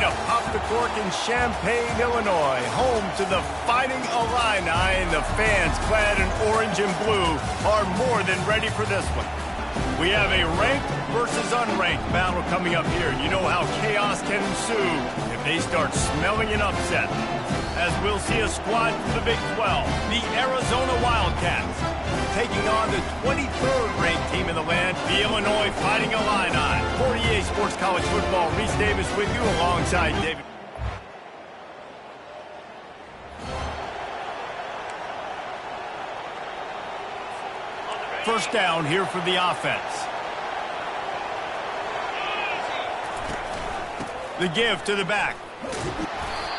to pop the cork in Champaign, Illinois, home to the Fighting Illini, and the fans clad in orange and blue are more than ready for this one. We have a ranked versus unranked battle coming up here, and you know how chaos can ensue if they start smelling an upset. As we'll see a squad from the Big 12, the Arizona Wildcats, taking on the 23rd ranked team in the land, the Illinois Fighting Illini. For EA Sports College Football, Reese Davis with you alongside David. First down here for the offense. The give to the back.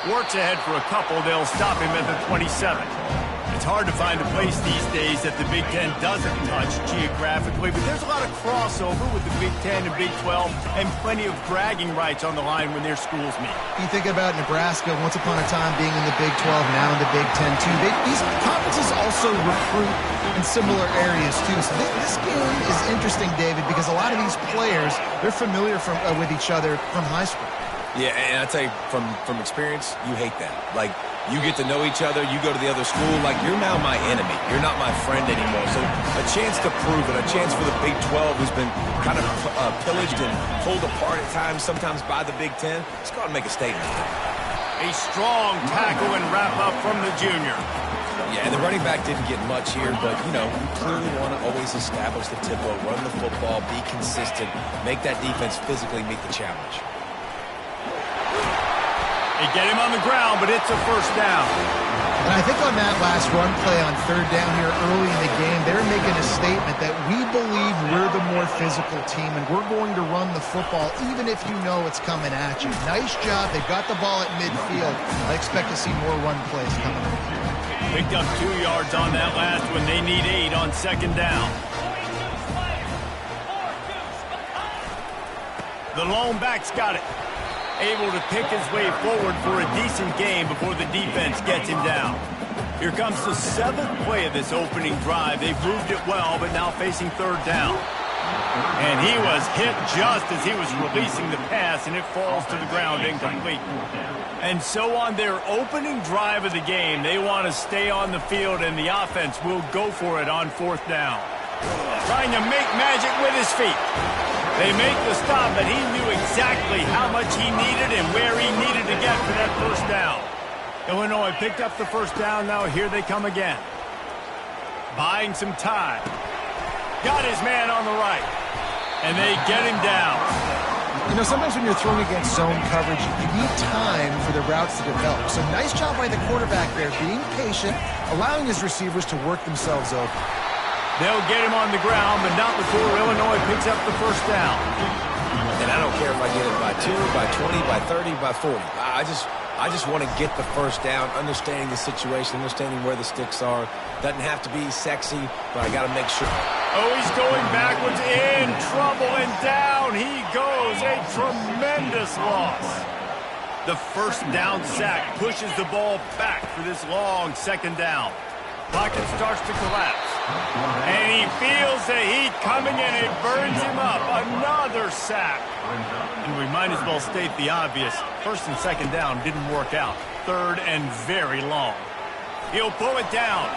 Works ahead for a couple. They'll stop him at the 27. It's hard to find a place these days that the Big Ten doesn't touch geographically, but there's a lot of crossover with the Big Ten and Big 12 and plenty of bragging rights on the line when their schools meet. You think about Nebraska, once upon a time being in the Big 12, now in the Big 10 too. These conferences also recruit in similar areas too. So this game is interesting, David, because a lot of these players, they're familiar with each other from high school. Yeah, and I tell you, from experience, you hate that. Like, you get to know each other, you go to the other school, like, you're now my enemy. You're not my friend anymore. So a chance to prove it, a chance for the Big 12, who's been kind of pillaged and pulled apart at times, sometimes by the Big 10. Let's go out and make a statement. A strong tackle and wrap-up from the junior. Yeah, and the running back didn't get much here, but, you know, you clearly want to always establish the tempo, run the football, be consistent, make that defense physically meet the challenge. They get him on the ground, but it's a first down. And I think on that last run play on third down here early in the game, they're making a statement that we believe we're the more physical team, and we're going to run the football even if you know it's coming at you. Nice job. They've got the ball at midfield. I expect to see more run plays coming up. Picked up 2 yards on that last one. They need 8 on second down. The lone back's got it. Able to pick his way forward for a decent game before the defense gets him down. Here comes the 7th play of this opening drive. They've moved it well, but now facing third down. And he was hit just as he was releasing the pass, and it falls to the ground incomplete. And so on their opening drive of the game, they want to stay on the field, and the offense will go for it on fourth down. Trying to make magic with his feet. They make the stop, but he knew exactly how much he needed and where he needed to get for that first down. Illinois picked up the first down. Now here they come again. Buying some time. Got his man on the right. And they get him down. You know, sometimes when you're throwing against zone coverage, you need time for the routes to develop. So nice job by the quarterback there, being patient, allowing his receivers to work themselves open. They'll get him on the ground, but not before Illinois picks up the first down. And I don't care if I get it by 2, by 20, by 30, by 40. I just want to get the first down, understanding the situation, understanding where the sticks are. Doesn't have to be sexy, but I got to make sure. Oh, he's going backwards, in trouble, and down he goes. A tremendous loss. The first down sack pushes the ball back for this long second down. Pocket starts to collapse. And he feels the heat coming, and it burns him up. Another sack. And we might as well state the obvious. First and second down didn't work out. Third and very long. He'll pull it down.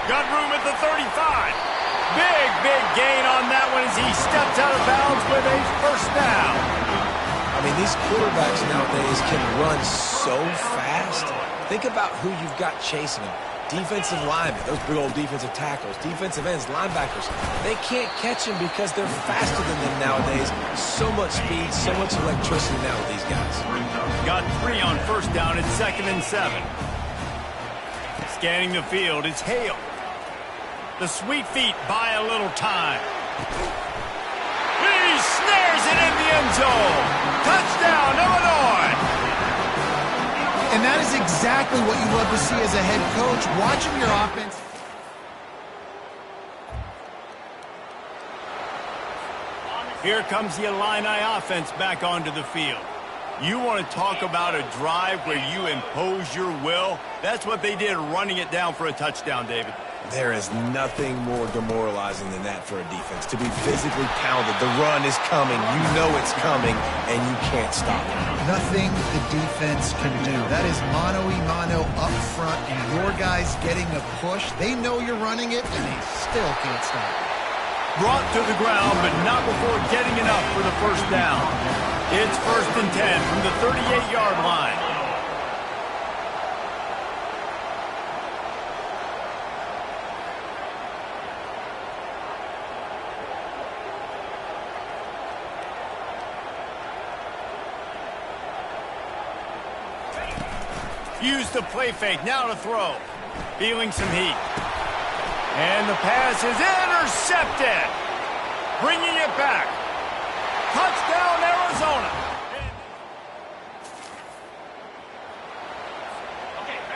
Got room at the 35. Big gain on that one as he steps out of bounds with a first down. I mean, these quarterbacks nowadays can run so fast. Think about who you've got chasing them. Defensive linemen, those big old defensive tackles, defensive ends, linebackers, they can't catch them because they're faster than them nowadays. So much speed, so much electricity now with these guys. Got 3 on first down at 2nd and 7. Scanning the field, it's Hale. The sweet feet buy a little time. He snares it in the end zone. Touchdown, Illinois. And that is exactly what you love to see as a head coach, watching your offense. Here comes the Illini offense back onto the field. You want to talk about a drive where you impose your will? That's what they did, running it down for a touchdown, David. There is nothing more demoralizing than that for a defense, to be physically pounded. The run is coming. You know it's coming, and you can't stop it. Nothing the defense can do. That is mano-a-mano up front, and your guys getting a push. They know you're running it, and they still can't stop it. Brought to the ground, but not before getting enough for the first down. It's 1st and 10 from the 38-yard line. Use the play fake, now to throw. Feeling some heat. And the pass is intercepted. Bringing it back. Touchdown, Arizona.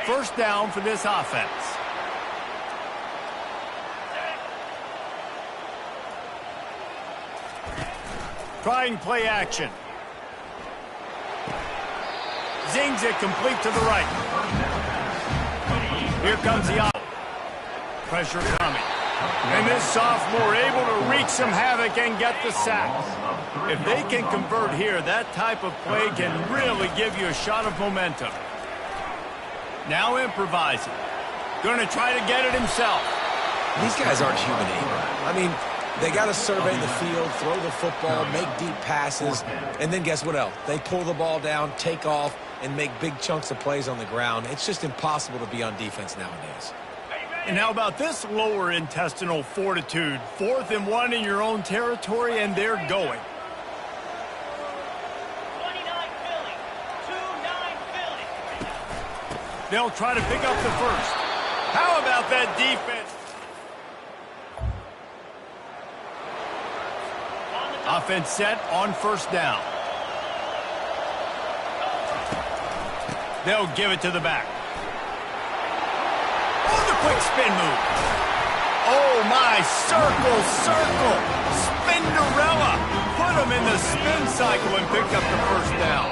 First down for this offense. Trying play action. Zings it complete to the right. Here comes the out. Pressure coming. And this sophomore able to wreak some havoc and get the sack. If they can convert here, that type of play can really give you a shot of momentum. Now improvising. Going to try to get it himself. These guys aren't human either. I mean, they got to survey the field, throw the football, make deep passes, and then guess what else? They pull the ball down, take off, and make big chunks of plays on the ground. It's just impossible to be on defense nowadays. And how about this lower intestinal fortitude? 4th and 1 in your own territory, and they're going. 29 Philly. 2-9 Philly. They'll try to pick up the first. How about that defense? Offense set on first down. They'll give it to the back. Oh, the quick spin move. Oh, my. Circle. Spinderella. Put him in the spin cycle and picked up the first down.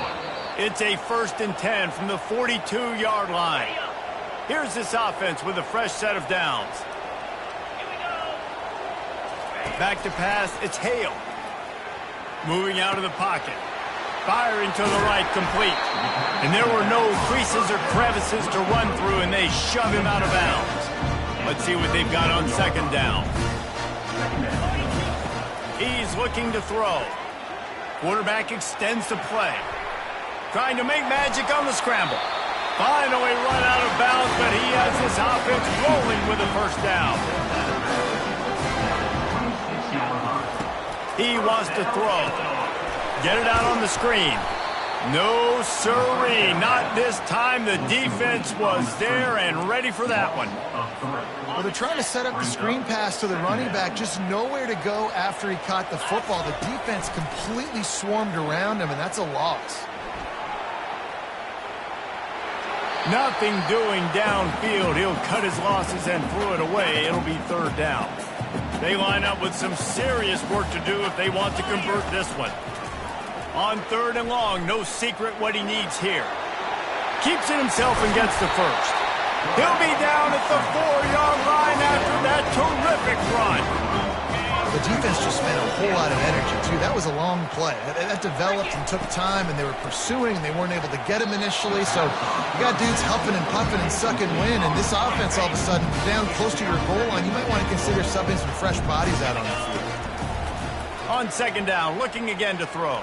It's a 1st and 10 from the 42-yard line. Here's this offense with a fresh set of downs. Back to pass. It's Hale. Moving out of the pocket. Firing to the right, complete. And there were no creases or crevices to run through, and they shove him out of bounds. Let's see what they've got on 2nd down. He's looking to throw. Quarterback extends the play. Trying to make magic on the scramble. Finally run out of bounds, but he has this offense rolling with a first down. He wants to throw. Get it out on the screen. No, sirree. Not this time. The defense was there and ready for that one. Well, they're trying to set up the screen pass to the running back. Just nowhere to go after he caught the football. The defense completely swarmed around him, and that's a loss. Nothing doing downfield. He'll cut his losses and throw it away. It'll be 3rd down. They line up with some serious work to do if they want to convert this one. On 3rd and long, no secret what he needs here. Keeps it himself and gets the first. He'll be down at the 4-yard line after that terrific run. The defense just spent a whole lot of energy, too. That was a long play. That developed and took time, and they were pursuing, and they weren't able to get him initially. So you got dudes huffing and puffing and sucking wind, and this offense all of a sudden down close to your goal line. You might want to consider subbing some fresh bodies out on the field. On 2nd down, looking again to throw.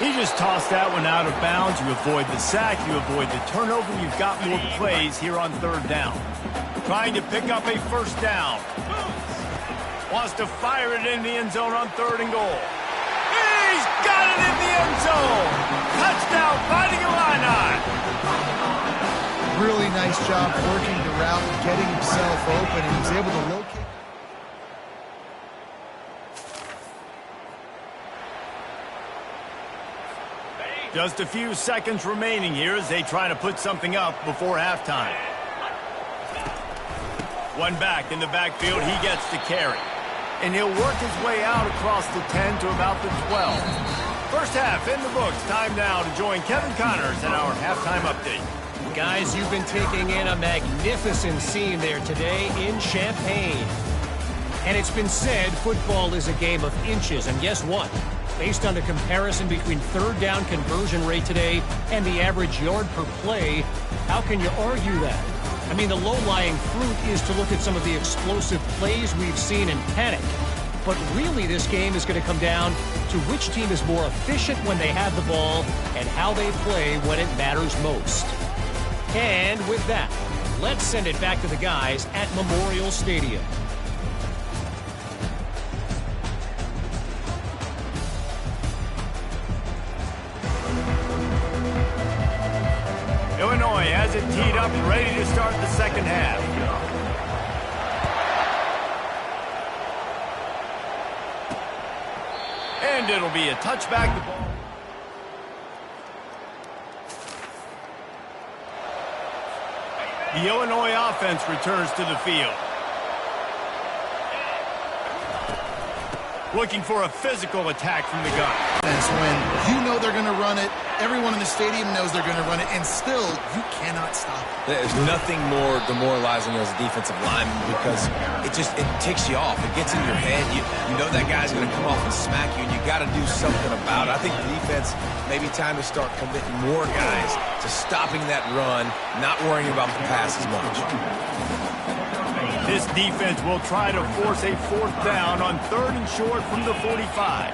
He just tossed that one out of bounds. You avoid the sack, you avoid the turnover. You've got more plays here on 3rd down. Trying to pick up a first down. Wants to fire it in the end zone on 3rd and goal. He's got it in the end zone. Touchdown, Fighting Illini. Really nice job working the route and getting himself open, and he's able to locate. Just a few seconds remaining here as they try to put something up before halftime. One back in the backfield, he gets the carry. And he'll work his way out across the 10 to about the 12. First half in the books. Time now to join Kevin Connors in our halftime update. Guys, you've been taking in a magnificent scene there today in Champaign. And it's been said football is a game of inches. And guess what? Based on the comparison between third down conversion rate today and the average yard per play, how can you argue that? I mean, the low-lying fruit is to look at some of the explosive plays we've seen and panic. But really, this game is going to come down to which team is more efficient when they have the ball and how they play when it matters most. And with that, let's send it back to the guys at Memorial Stadium. Illinois has it teed up, ready to start the second half. And it'll be a touchback. The ball. The Illinois offense returns to the field. Looking for a physical attack from the gun. That's when you know they're going to run it, everyone in the stadium knows they're going to run it, and still, you cannot stop it. There's nothing more demoralizing as a defensive lineman because it ticks you off. It gets in your head. You know that guy's going to come off and smack you, and you got to do something about it. I think the defense, maybe time to start committing more guys to stopping that run, not worrying about the pass as much. This defense will try to force a fourth down on 3rd and short from the 45.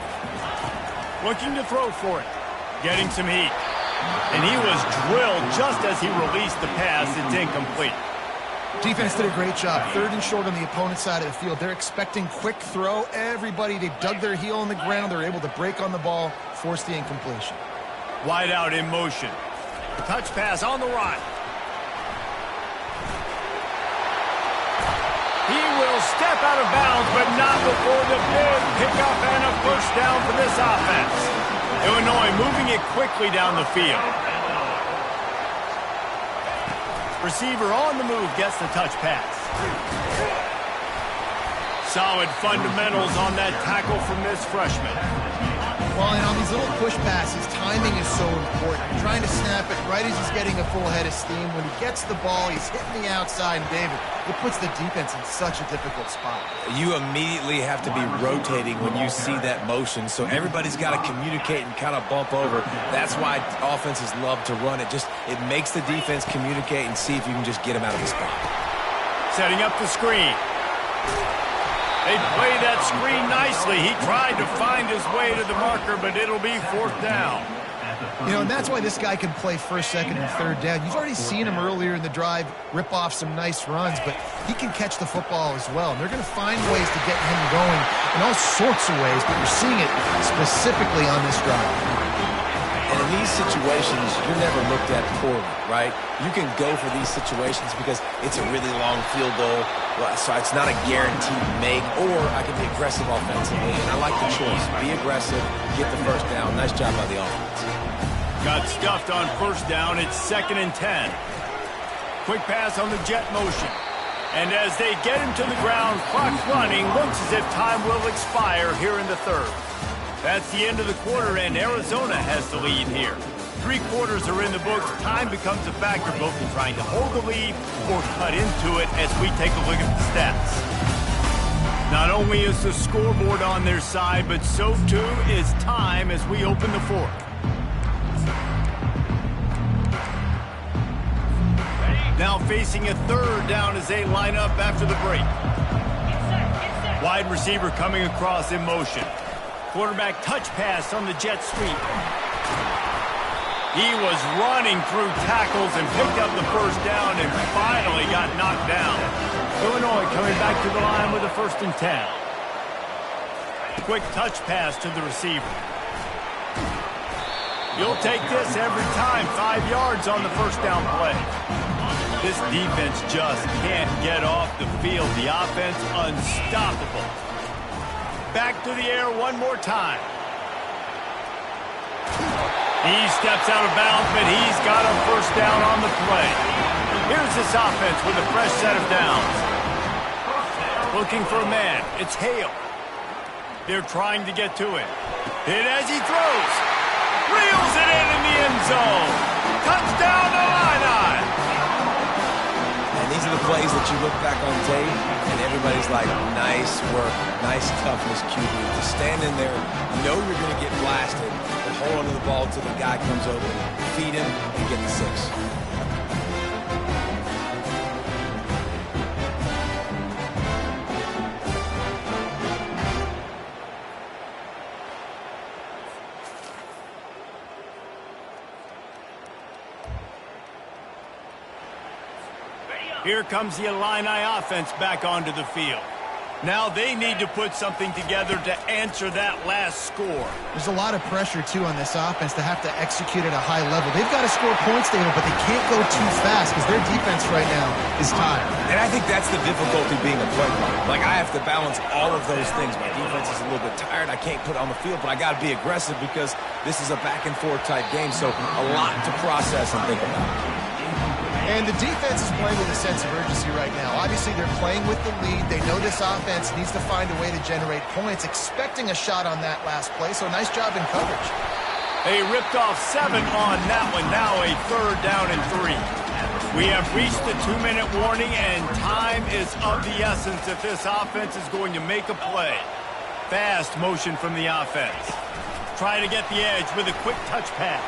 Looking to throw for it. Getting some heat. And he was drilled just as he released the pass. It's incomplete. Defense did a great job. 3rd and short on the opponent's side of the field. They're expecting quick throw. Everybody, they dug their heel on the ground. They're able to break on the ball, force the incompletion. Wide out in motion. Touch pass on the run. He will step out of bounds, but not before the big pickup and a first down for this offense. Illinois moving it quickly down the field. Receiver on the move gets the touch pass. Solid fundamentals on that tackle from this freshman. Well, and on these little push passes, timing is so important. Trying to snap it right as he's getting a full head of steam. When he gets the ball, he's hitting the outside, and David, it puts the defense in such a difficult spot. You immediately have to be rotating when you see that motion, so everybody's got to communicate and kind of bump over. That's why offenses love to run it. It makes the defense communicate and see if you can just get him out of the spot. Setting up the screen. They play that screen nicely. He tried to find his way to the marker, but it'll be 4th down. You know, and that's why this guy can play 1st, 2nd, and 3rd down. You've already seen him earlier in the drive rip off some nice runs, but he can catch the football as well. And they're going to find ways to get him going in all sorts of ways, but you're seeing it specifically on this drive. And in these situations, you're never looked at poorly, right? You can go for these situations because it's a really long field goal, so it's not a guaranteed make, or I can be aggressive offensively, and I like the choice. Be aggressive, get the first down. Nice job by the offense. Got stuffed on 1st down. It's 2nd and 10. Quick pass on the jet motion. And as they get him to the ground, clock running, looks as if time will expire here in the 3rd. That's the end of the quarter, and Arizona has the lead here. 3 quarters are in the books. Time becomes a factor both in trying to hold the lead or cut into it as we take a look at the stats. Not only is the scoreboard on their side, but so too is time as we open the 4th. Now facing a 3rd down as they line up after the break. Wide receiver coming across in motion. Quarterback touch pass on the jet sweep. He was running through tackles and picked up the 1st down and finally got knocked down. Illinois coming back to the line with a 1st and 10. Quick touch pass to the receiver. You'll take this every time. 5 yards on the 1st down play. This defense just can't get off the field. The offense unstoppable. Back to the air one more time. He steps out of bounds, but he's got a 1st down on the play. Here's this offense with a fresh set of downs. Looking for a man. It's Hale. They're trying to get to him. Hit as he throws. Reels it in the end zone. Touchdown, Illini. look back on tape, and everybody's like, nice work, nice toughness, QB. To stand in there, know you're going to get blasted, but hold on to the ball until the guy comes open, feed him, and get the 6. Here comes the Illini offense back onto the field. Now they need to put something together to answer that last score. There's a lot of pressure, too, on this offense to have to execute at a high level. They've got to score points, David, but they can't go too fast because their defense right now is tired. And I think that's the difficulty being a play caller. Like, I have to balance all of those things. My defense is a little bit tired. I can't put it on the field, but I got to be aggressive because this is a back-and-forth type game, so a lot to process and think about. And the defense is playing with a sense of urgency right now. Obviously, they're playing with the lead. They know this offense needs to find a way to generate points, expecting a shot on that last play, so nice job in coverage. They ripped off 7 on that one. Now a 3rd down and 3. We have reached the 2-minute warning, and time is of the essence if this offense is going to make a play. Fast motion from the offense. Trying to get the edge with a quick touch pass.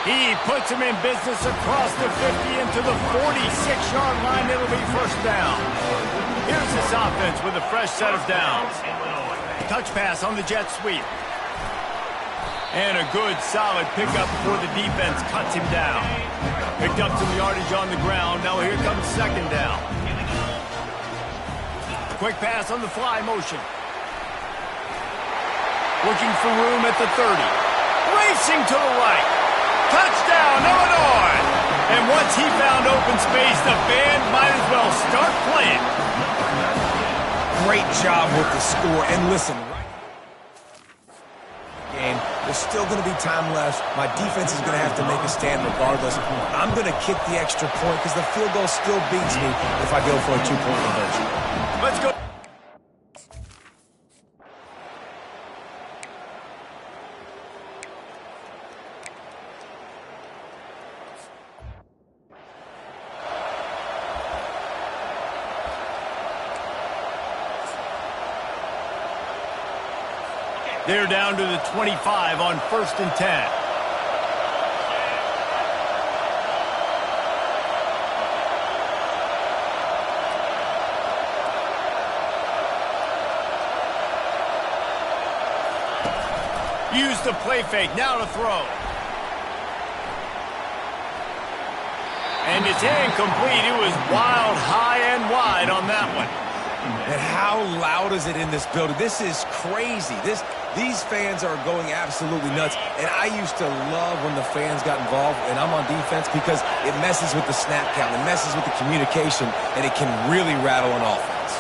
He puts him in business across the 50 into the 46-yard line. It'll be 1st down. Here's this offense with a fresh set of downs. Touch pass on the jet sweep. And a good, solid pickup before the defense cuts him down. Picked up some yardage on the ground. Now here comes 2nd down. Quick pass on the fly motion. Looking for room at the 30. Racing to the right. Touchdown, Illinois! And once he found open space, the band might as well start playing. Great job with the score. And listen, game, there's still going to be time left. My defense is going to have to make a stand regardless. I'm going to kick the extra point because the field goal still beats me if I go for a 2-point conversion. Let's go. They're down to the 25 on 1st and 10. Use the play fake, now to throw. And it's incomplete. It was wild, high and wide on that one. And how loud is it in this building? This is crazy. These fans are going absolutely nuts. And I used to love when the fans got involved, and I'm on defense because it messes with the snap count, it messes with the communication, and it can really rattle an offense.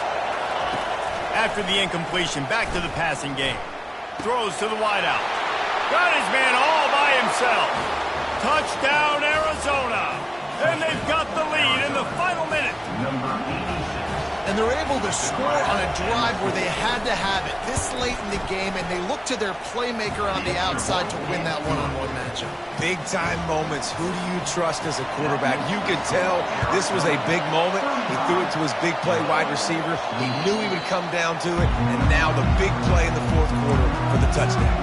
After the incompletion, back to the passing game. Throws to the wideout. Got his man all by himself. Touchdown, Arizona. And they've got the lead in the final minute. And they're able to score on a drive where they had to have it this late in the game, and they look to their playmaker on the outside to win that one-on-one matchup. Big-time moments. Who do you trust as a quarterback? You could tell this was a big moment. He threw it to his big play wide receiver. He knew he would come down to it, and now the big play in the 4th quarter for the touchdown.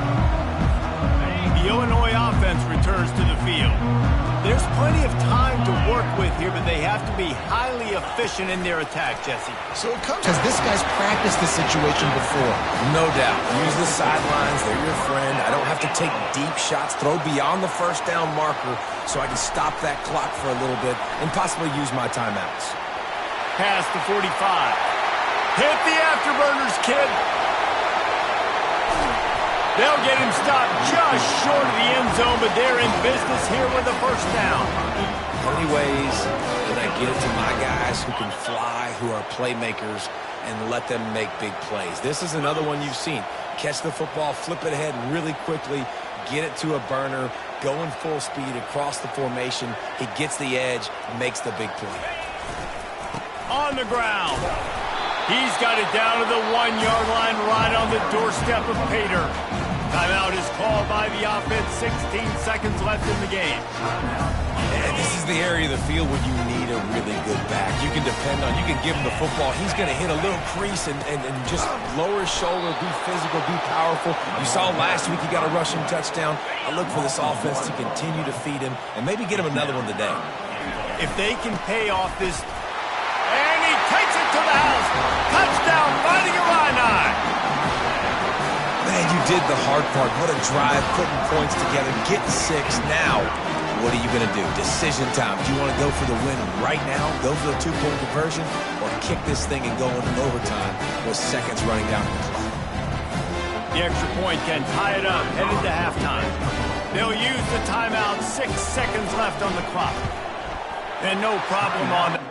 The Illinois offense returns to the field. There's plenty of time to work with here, but they have to be highly efficient in their attack, Jesse. So it comes because this guy's practiced this situation before. No doubt. Use the sidelines. They're your friend. I don't have to take deep shots. Throw beyond the 1st down marker so I can stop that clock for a little bit and possibly use my timeouts. Pass to 45. Hit the afterburners, kid. They'll get him stopped just short of the end zone, but they're in business here with a 1st down. Many ways that I get it to my guys who can fly, who are playmakers, and let them make big plays. This is another one you've seen. Catch the football, flip it ahead really quickly, get it to a burner, going full speed across the formation. He gets the edge, makes the big play. On the ground. He's got it down to the 1-yard line right on the doorstep of Pater. Timeout is called by the offense. 16 seconds left in the game. And this is the area of the field where you need a really good back. You can depend on, you can give him the football. He's going to hit a little crease and just lower his shoulder, be physical, be powerful. You saw last week he got a rushing touchdown. I look for this offense to continue to feed him and maybe get him another one today. If they can pay off this, and he takes it to the house. Touchdown, fighting Illini. Man, you did the hard part. What a drive, putting points together, getting 6. Now, what are you going to do? Decision time. Do you want to go for the win right now, go for the 2-point conversion, or kick this thing and go into overtime with seconds running down the clock? The extra point can tie it up, headed to halftime. They'll use the timeout, 6 seconds left on the clock. And no problem on the...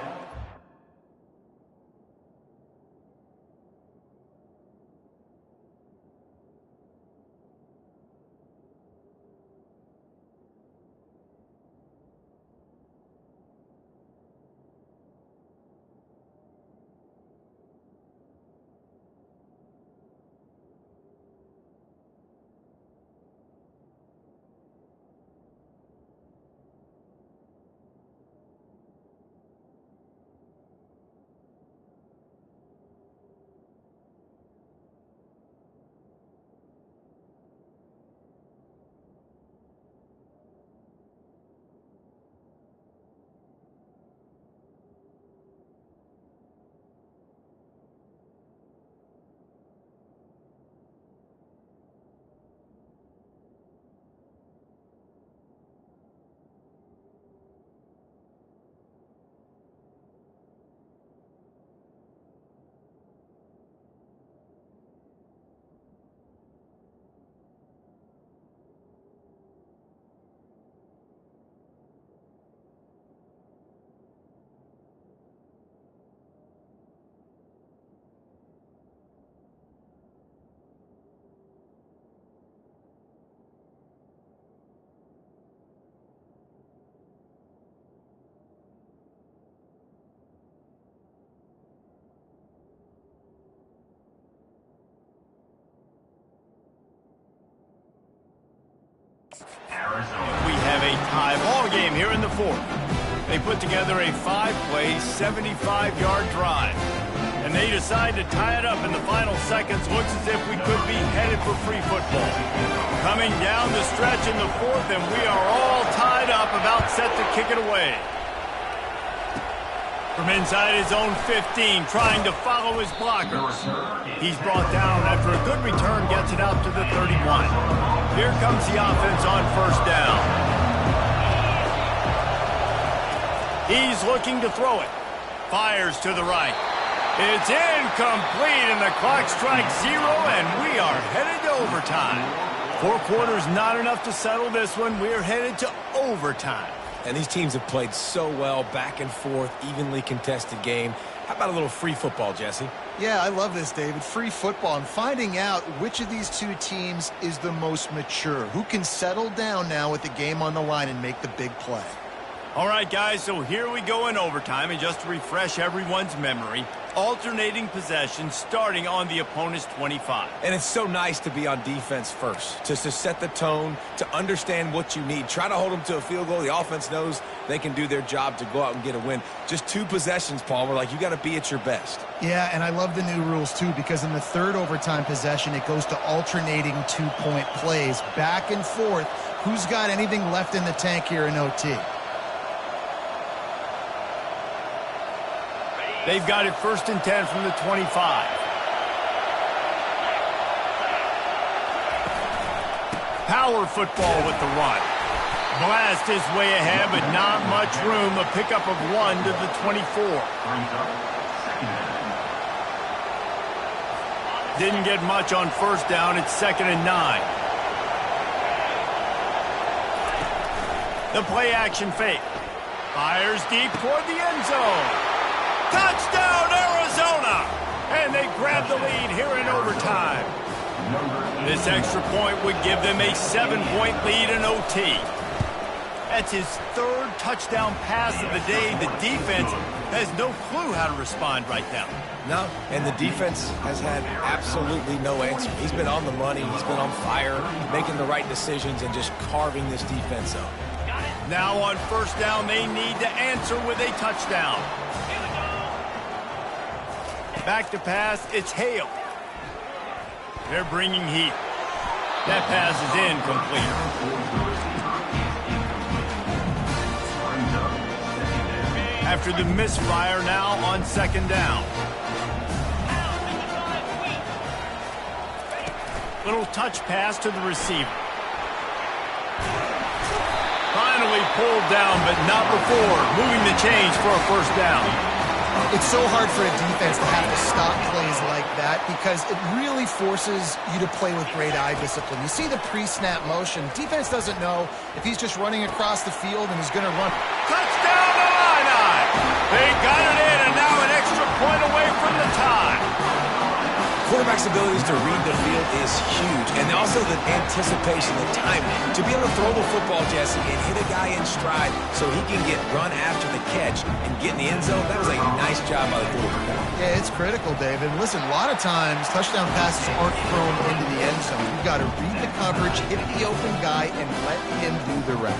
We have a tie ball game here in the fourth. They put together a 5-play, 75-yard drive. And they decide to tie it up in the final seconds. Looks as if we could be headed for free football. Coming down the stretch in the fourth, and we are all tied up, about set to kick it away. From inside his own 15, trying to follow his blockers. He's brought down after a good return, gets it out to the 31. Here comes the offense on first down. He's looking to throw it. Fires to the right. It's incomplete, and the clock strikes 0, and we are headed to overtime. 4 quarters not enough to settle this one. We're headed to overtime. And these teams have played so well, back and forth, evenly contested game. How about a little free football, Jesse? Yeah, I love this, David. Free football and finding out which of these two teams is the most mature, who can settle down now with the game on the line and make the big play. All right, guys, so here we go in overtime, and just to refresh everyone's memory, alternating possessions starting on the opponent's 25. And it's so nice to be on defense first, to set the tone, to understand what you need. Try to hold them to a field goal. The offense knows they can do their job to go out and get a win. Just 2 possessions, Paul. We're like, you got to be at your best. Yeah, and I love the new rules, too, because in the third overtime possession, it goes to alternating 2-point plays, back and forth. Who's got anything left in the tank here in OT? They've got it 1st and 10 from the 25. Power football with the run. Blast his way ahead, but not much room. A pickup of 1 to the 24. Didn't get much on first down. It's 2nd and 9. The play action fake. Fires deep toward the end zone. Touchdown, Arizona! And they grab the lead here in overtime. This extra point would give them a 7-point lead in OT. That's his 3rd touchdown pass of the day. The defense has no clue how to respond right now. No, and the defense has had absolutely no answer. He's been on the money, he's been on fire, making the right decisions and just carving this defense up. Now on first down, they need to answer with a touchdown. Back to pass, it's Hale. They're bringing heat. That pass is incomplete. After the misfire, now on second down. Little touch pass to the receiver. Finally pulled down, but not before moving the chains for a first down. It's so hard for a defense to have to stop plays like that because it really forces you to play with great eye discipline. You see the pre-snap motion. Defense doesn't know if he's just running across the field and he's going to run. Touchdown, Illini! They got it in, and now an extra point away from the tie. Quarterback's abilities to read the field is huge, and also the anticipation, the timing. To be able to throw the football, Jesse, and hit a guy in stride so he can get run after the catch and get in the end zone, that was a nice job by the quarterback. Yeah, it's critical, David. Listen, a lot of times touchdown passes aren't thrown into the end zone. You've got to read the coverage, hit the open guy, and let him do the rest.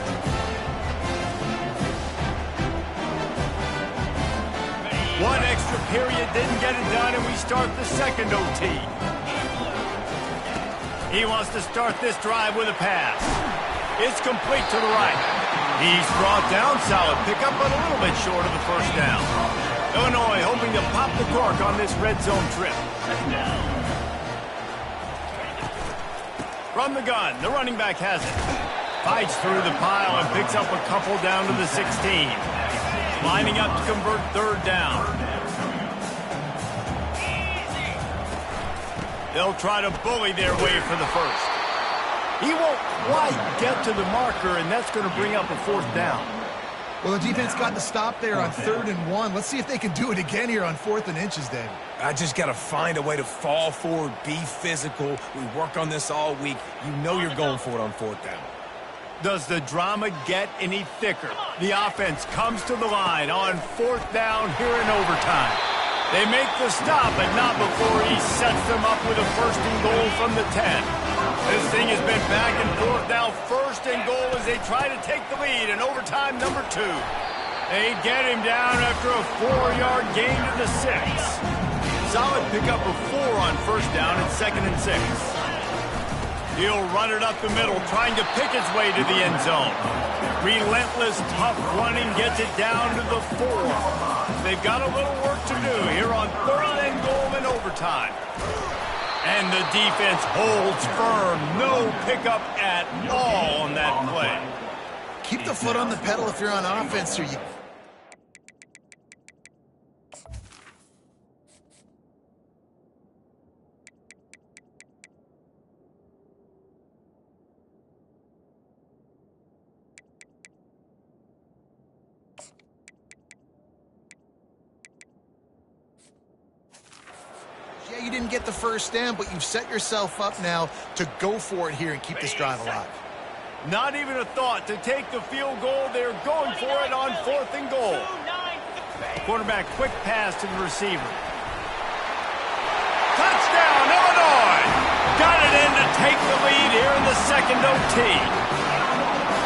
One extra period didn't get it done, and we start the second OT. He wants to start this drive with a pass. It's complete to the right. He's brought down, solid pickup, but a little bit short of the first down. Illinois hoping to pop the cork on this red zone trip. From the gun, the running back has it. Fights through the pile and picks up a couple down to the 16. Lining up to convert third down. They'll try to bully their way for the first. He won't quite get to the marker, and that's going to bring up a fourth down. Well, the defense got the stop there on 3rd and 1. Let's see if they can do it again here on 4th and inches, David. I just got to find a way to fall forward, be physical. We work on this all week. You know you're going for it on 4th down. Does the drama get any thicker? The offense comes to the line on 4th down here in overtime. They make the stop, but not before he sets them up with a 1st and goal from the 10. This thing has been back and forth now. 1st and goal as they try to take the lead in overtime number 2. They get him down after a 4-yard gain to the 6. Solid pickup of 4 on 1st down and 2nd and 6. He'll run it up the middle, trying to pick his way to the end zone. Relentless, tough running gets it down to the 4. They've got a little work to do here on 3rd and goal in overtime. And the defense holds firm. No pickup at all on that play. Keep the foot on the pedal if you're on offense here. You didn't get the first down, but you've set yourself up now to go for it here and keep this drive alive. Not even a thought to take the field goal. They're going for it on 4th and goal. Quarterback, quick pass to the receiver. Touchdown, Illinois! Got it in to take the lead here in the second OT.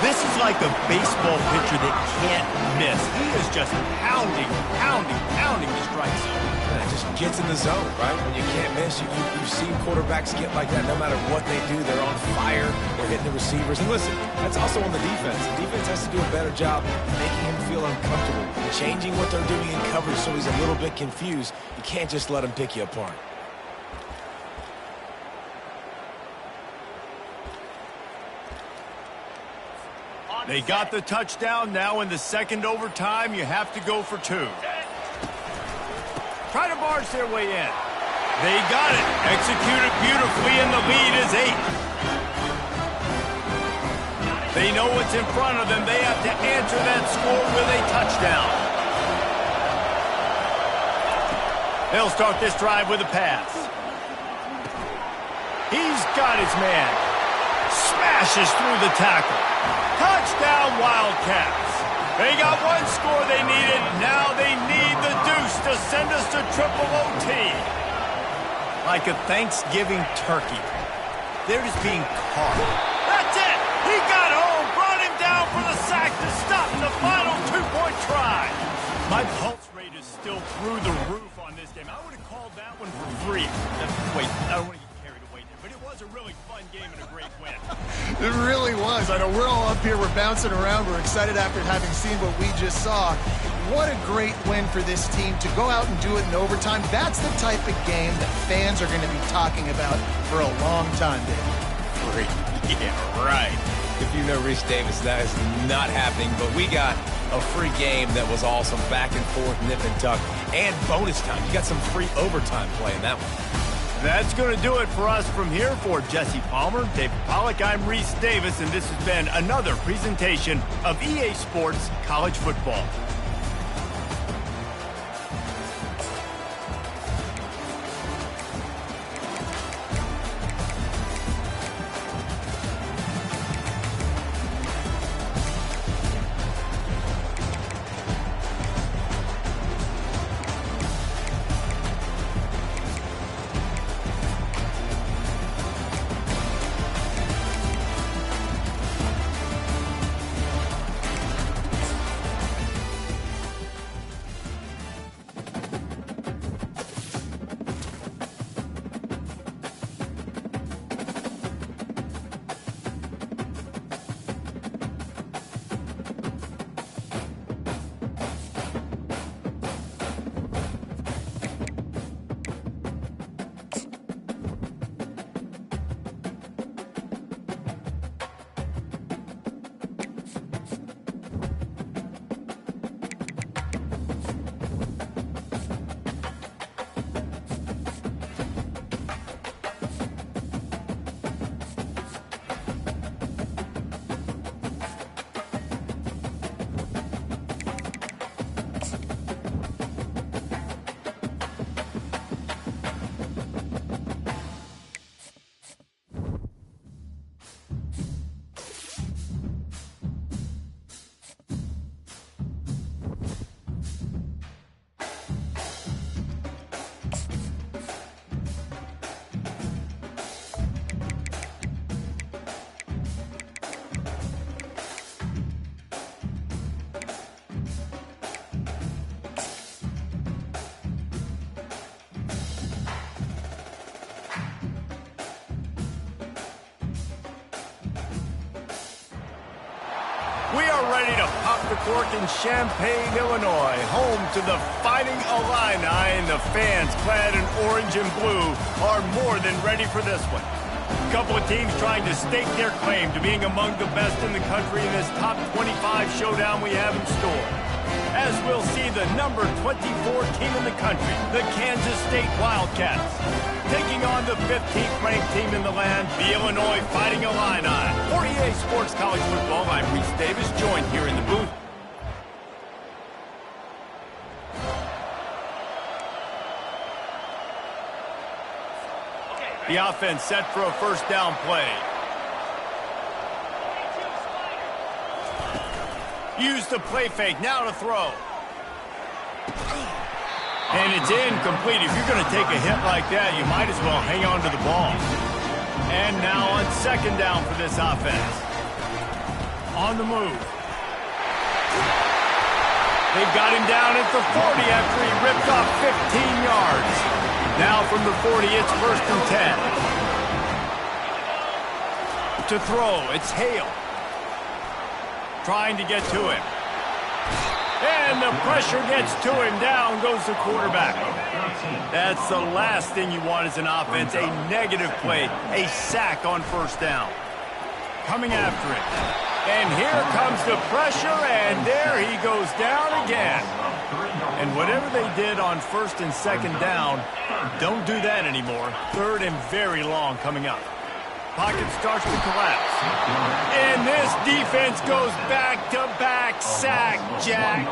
This is like a baseball pitcher that can't miss. He is just pounding the strike zone. It just gets in the zone, right? When you can't miss, you've seen quarterbacks get like that no matter what they do. They're on fire. They're hitting the receivers. And listen, that's also on the defense. The defense has to do a better job making him feel uncomfortable, changing what they're doing in coverage so he's a little bit confused. You can't just let him pick you apart. They got the touchdown. Now in the second overtime, you have to go for 2. Try to barge their way in. They got it. Executed beautifully, and the lead is 8. They know what's in front of them. They have to answer that score with a touchdown. They'll start this drive with a pass. He's got his man. Smashes through the tackle. Touchdown, Wildcats. They got one score they needed. Now they need the deuce to send us to triple OT. Like a Thanksgiving turkey. They're just being carved. That's it! He got home, brought him down for the sack to stop the final two-point try. My pulse rate is still through the roof on this game. I would have called that one for free. Wait, I don't want to get carried away there, but it was a really fun game and a great win. It really was. I know we're all up here, we're bouncing around, we're excited after having seen what we just saw. What a great win for this team to go out and do it in overtime. That's the type of game that fans are going to be talking about for a long time, Dave. Free. Yeah, right. If you know Reese Davis, that is not happening, but we got a free game that was awesome, back and forth, nip and tuck, and bonus time. You got some free overtime play in that one. That's going to do it for us from here. For Jesse Palmer, David Pollack, I'm Reese Davis, and this has been another presentation of EA Sports College Football. We are ready to pop the cork in Champaign, Illinois, home to the Fighting Illini, and the fans clad in orange and blue are more than ready for this one. A couple of teams trying to stake their claim to being among the best in the country in this top 25 showdown we have in store. As we'll see the number 24 team in the country, the Kansas State Wildcats, taking on the 15th ranked team in the land, the Illinois Fighting Illini. For EA Sports College Football, I'm Reese Davis, joined here in the booth. The offense set for a first down play. Use the play fake, now to throw. And it's incomplete. If you're going to take a hit like that, you might as well hang on to the ball. And now on second down for this offense. On the move. They've got him down at the 40 after he ripped off 15 yards. Now from the 40, it's first and 10. To throw, it's Hale. Trying to get to him. And the pressure gets to him. Down goes the quarterback. That's the last thing you want as an offense, a negative play, a sack on first down. Coming after it. And here comes the pressure, and there he goes down again. And whatever they did on first and second down, don't do that anymore. Third and very long coming up. Pocket starts to collapse. And this defense goes back-to-back sack, Jack.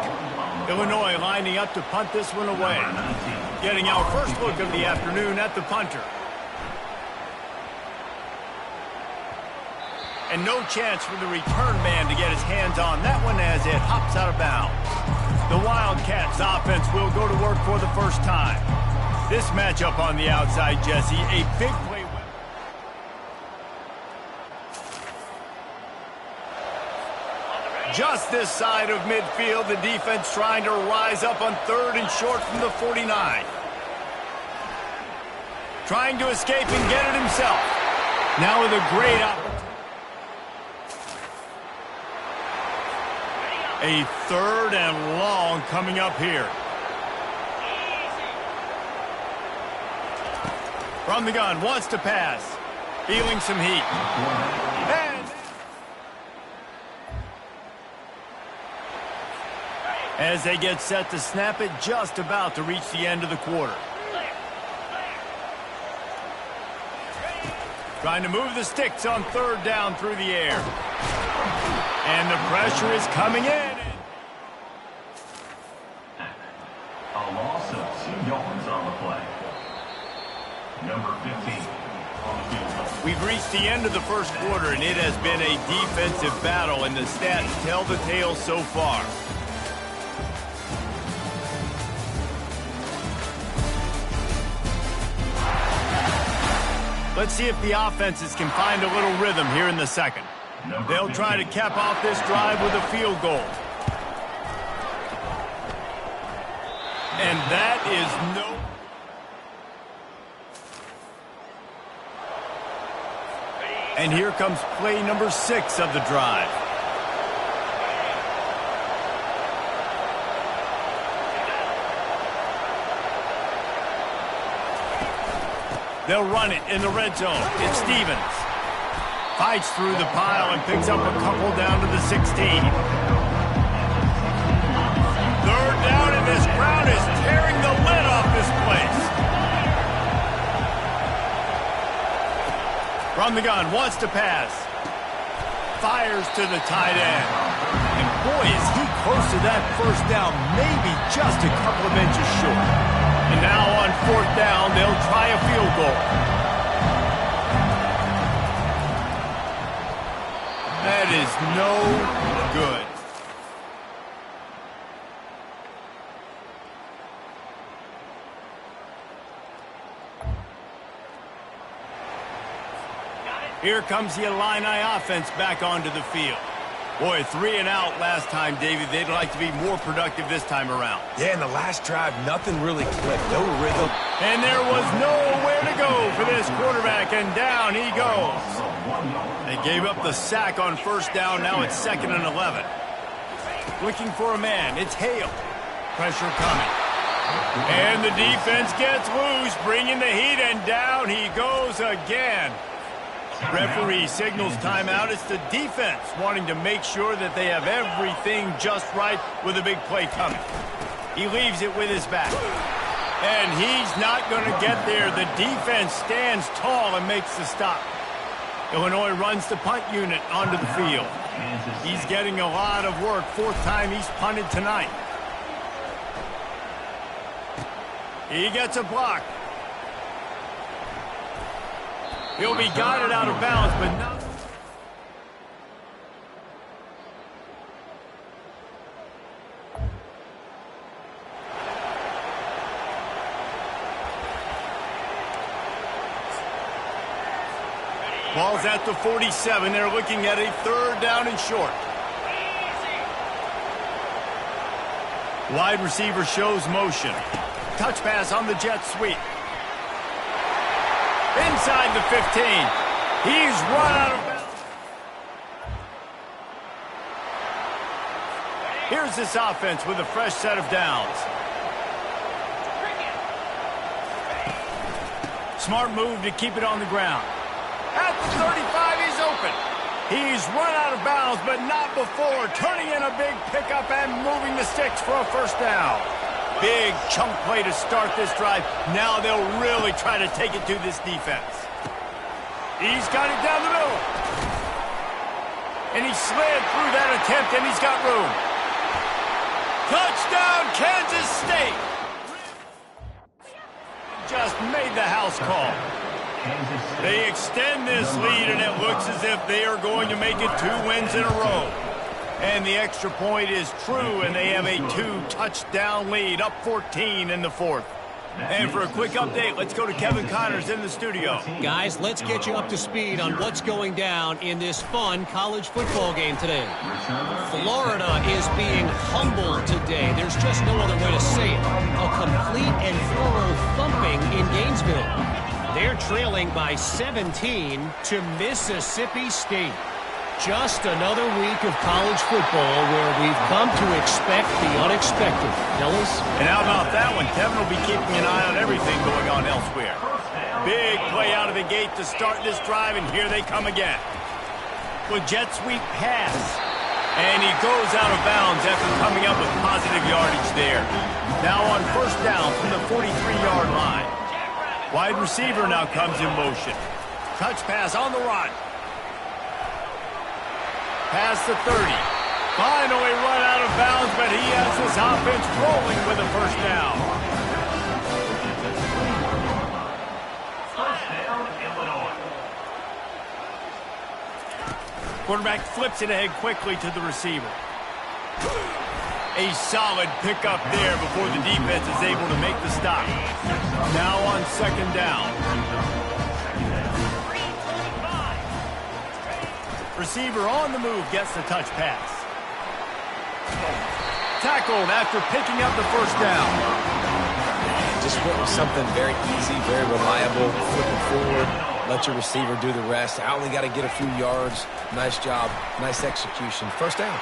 Illinois lining up to punt this one away. Getting our first look of the afternoon at the punter. And no chance for the return man to get his hands on that one as it hops out of bounds. The Wildcats offense will go to work for the first time. This matchup on the outside, Jesse, a big play. Just this side of midfield, the defense trying to rise up on 3rd and short from the 49. Trying to escape and get it himself. Now with a great opportunity. A 3rd and long coming up here. From the gun, wants to pass. Feeling some heat. And as they get set to snap it, just about to reach the end of the quarter. Trying to move the sticks on 3rd down through the air. And the pressure is coming in. A loss of 2 yards on the play. Number 15 on the field. We've reached the end of the first quarter, and it has been a defensive battle, and the stats tell the tale so far. Let's see if the offenses can find a little rhythm here in the second. They'll try to cap off this drive with a field goal. And that is no... And here comes play number 6 of the drive. They'll run it in the red zone. It's Stevens. Fights through the pile and picks up a couple down to the 16. 3rd down, and this crowd is tearing the lid off this place. From the gun, wants to pass. Fires to the tight end. And boy, is he close to that 1st down, maybe just a couple of inches short. And now on 4th down, they'll try a field goal. That is no good. Here comes the Illini offense back onto the field. Boy, 3 and out last time, David. They'd like to be more productive this time around. Yeah, in the last drive, nothing really clicked. No rhythm. And there was nowhere to go for this quarterback, and down he goes. They gave up the sack on 1st down. Now it's 2nd and 11. Looking for a man. It's Hale. Pressure coming. And the defense gets loose, bringing the heat, and down he goes again. Referee signals timeout. It's the defense wanting to make sure that they have everything just right with a big play coming. He leaves it with his back. And he's not going to get there. The defense stands tall and makes the stop. Illinois runs the punt unit onto the field. He's getting a lot of work. 4th time he's punted tonight. He gets a block. He'll be guided out of bounds, but not... Ball's at the 47. They're looking at a 3rd down and short. Wide receiver shows motion. Touch pass on the jet sweep. Inside the 15. He's run out of bounds. Here's this offense with a fresh set of downs. Smart move to keep it on the ground. At the 35, he's open. He's run out of bounds, but not before. Turning in a big pickup and moving the sticks for a 1st down. Big chunk play to start this drive. Now they'll really try to take it to this defense. He's got it down the middle. And he slid through that attempt, and he's got room. Touchdown, Kansas State. Just made the house call. They extend this lead, and it looks as if they are going to make it 2 wins in a row. And the extra point is true, and they have a 2-touchdown lead, up 14 in the fourth. And for a quick update, let's go to Kevin Connors in the studio. Guys, let's get you up to speed on what's going down in this fun college football game today. Florida is being humbled today. There's just no other way to say it. A complete and thorough thumping in Gainesville. They're trailing by 17 to Mississippi State. Just another week of college football where we've come to expect the unexpected. Fellas? And how about that one? Kevin will be keeping an eye on everything going on elsewhere. Big play out of the gate to start this drive, and here they come again. With jet sweep pass. And he goes out of bounds after coming up with positive yardage there. Now on first down from the 43-yard line. Wide receiver now comes in motion. Touch pass on the run. Past the 30. Finally run out of bounds, but he has his offense rolling with a first down. First down, Illinois. Quarterback flips it ahead quickly to the receiver. A solid pickup there before the defense is able to make the stop. Now on second down. Receiver on the move gets the touch pass. Tackled after picking up the first down. Just went with something very easy, very reliable, flipping forward. Let your receiver do the rest. I only got to get a few yards. Nice job. Nice execution. First down.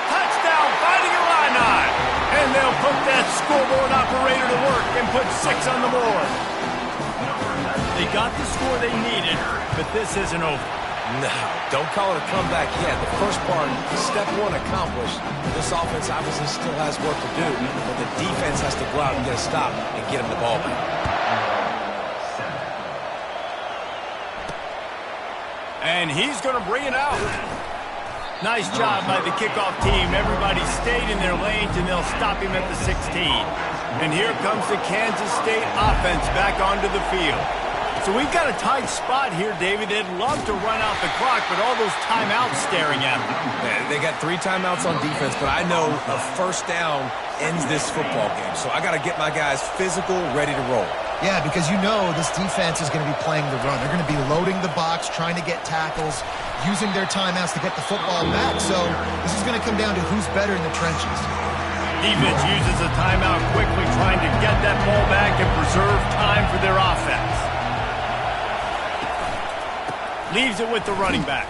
Touchdown, finding Illini. And they'll put that scoreboard operator to work and put 6 on the board. They got the score they needed, but this isn't over. No, don't call it a comeback yet. The first part, step one accomplished. This offense obviously still has work to do, but the defense has to go out and get a stop and get him the ball back. And he's going to bring it out. Nice job by the kickoff team. Everybody stayed in their lanes, and they'll stop him at the 16. And here comes the Kansas State offense back onto the field. So we've got a tight spot here, David. They'd love to run out the clock, but all those timeouts staring at them. Man, they got 3 timeouts on defense, but I know a first down ends this football game. So I got to get my guys physical, ready to roll. Yeah, because you know this defense is going to be playing the run. They're going to be loading the box, trying to get tackles, using their timeouts to get the football back. So this is going to come down to who's better in the trenches. Defense uses a timeout quickly, trying to get that ball back and preserve time for their offense. Leaves it with the running back.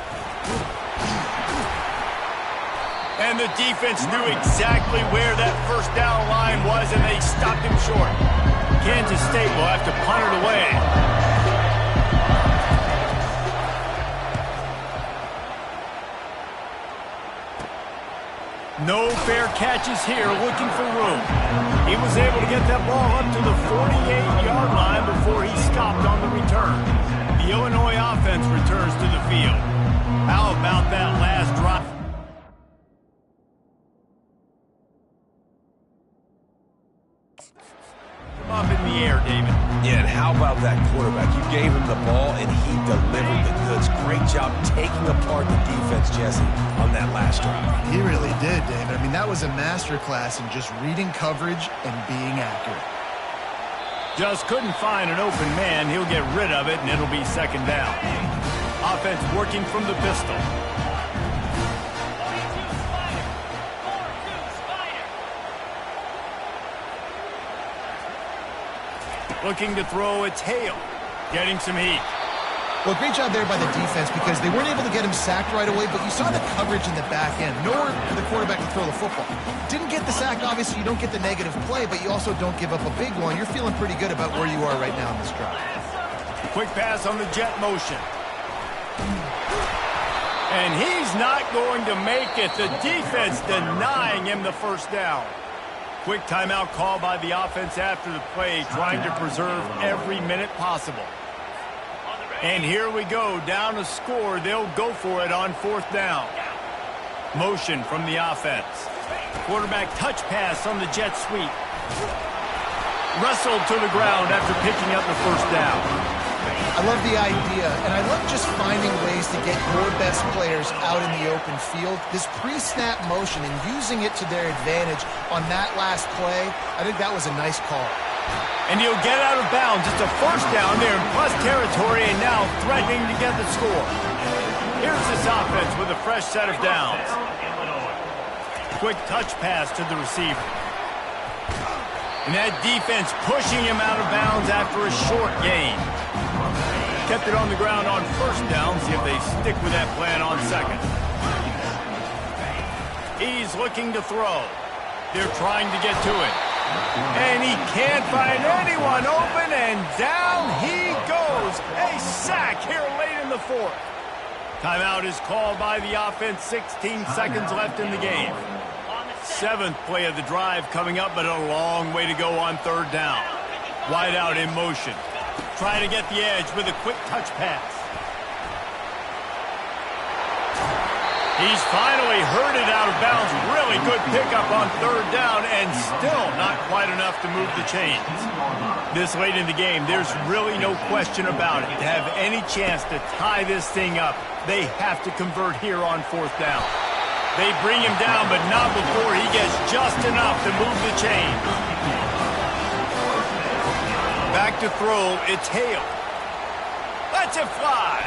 And the defense knew exactly where that first down line was, and they stopped him short. Kansas State will have to punt it away. No fair catches here, looking for room. He was able to get that ball up to the 48-yard line before he stopped on the return. The Illinois offense returns to the field. How about that last drive? Up in the air, David. Yeah, and how about that quarterback? You gave him the ball, and he delivered the goods. Great job taking apart the defense, Jesse, on that last drive. He really did, David. I mean, that was a masterclass in just reading coverage and being accurate. Just couldn't find an open man. He'll get rid of it, and it'll be second down. Offense working from the pistol. Looking to throw, it's Hale. Getting some heat. Well, great job there by the defense because they weren't able to get him sacked right away, but you saw the coverage in the back end. Nowhere for the quarterback to throw the football. Didn't get the sack, obviously you don't get the negative play, but you also don't give up a big one. You're feeling pretty good about where you are right now in this drive. Quick pass on the jet motion. And he's not going to make it. The defense denying him the first down. Quick timeout call by the offense after the play, trying to preserve every minute possible. And here we go, down a score. They'll go for it on fourth down. Motion from the offense. Quarterback touch pass on the jet sweep. wrestled to the ground after picking up the first down. I love the idea, and I love just finding ways to get your best players out in the open field. This pre-snap motion and using it to their advantage on that last play, I think that was a nice call. And he'll get out of bounds. It's a first down there in plus territory and now threatening to get the score. Here's this offense with a fresh set of downs. Quick touch pass to the receiver. And that defense pushing him out of bounds after a short gain. Kept it on the ground on first down. See if they stick with that plan on second. He's looking to throw. They're trying to get to it. And he can't find anyone open, and down he goes. A sack here late in the fourth. Timeout is called by the offense. 16 seconds left in the game. Seventh play of the drive coming up, but a long way to go on third down. Wide out in motion. Trying to get the edge with a quick touch pass. He's finally herded out of bounds. Really good pickup on third down, and still not quite enough to move the chains. This late in the game, there's really no question about it. To have any chance to tie this thing up, they have to convert here on fourth down. They bring him down, but not before he gets just enough to move the chain. Back to throw, it's Hale. Lets it fly.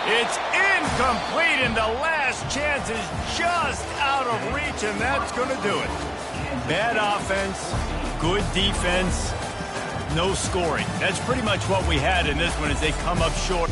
It's incomplete, and the last chance is just out of reach, and that's going to do it. Bad offense, good defense, no scoring. That's pretty much what we had in this one as they come up short.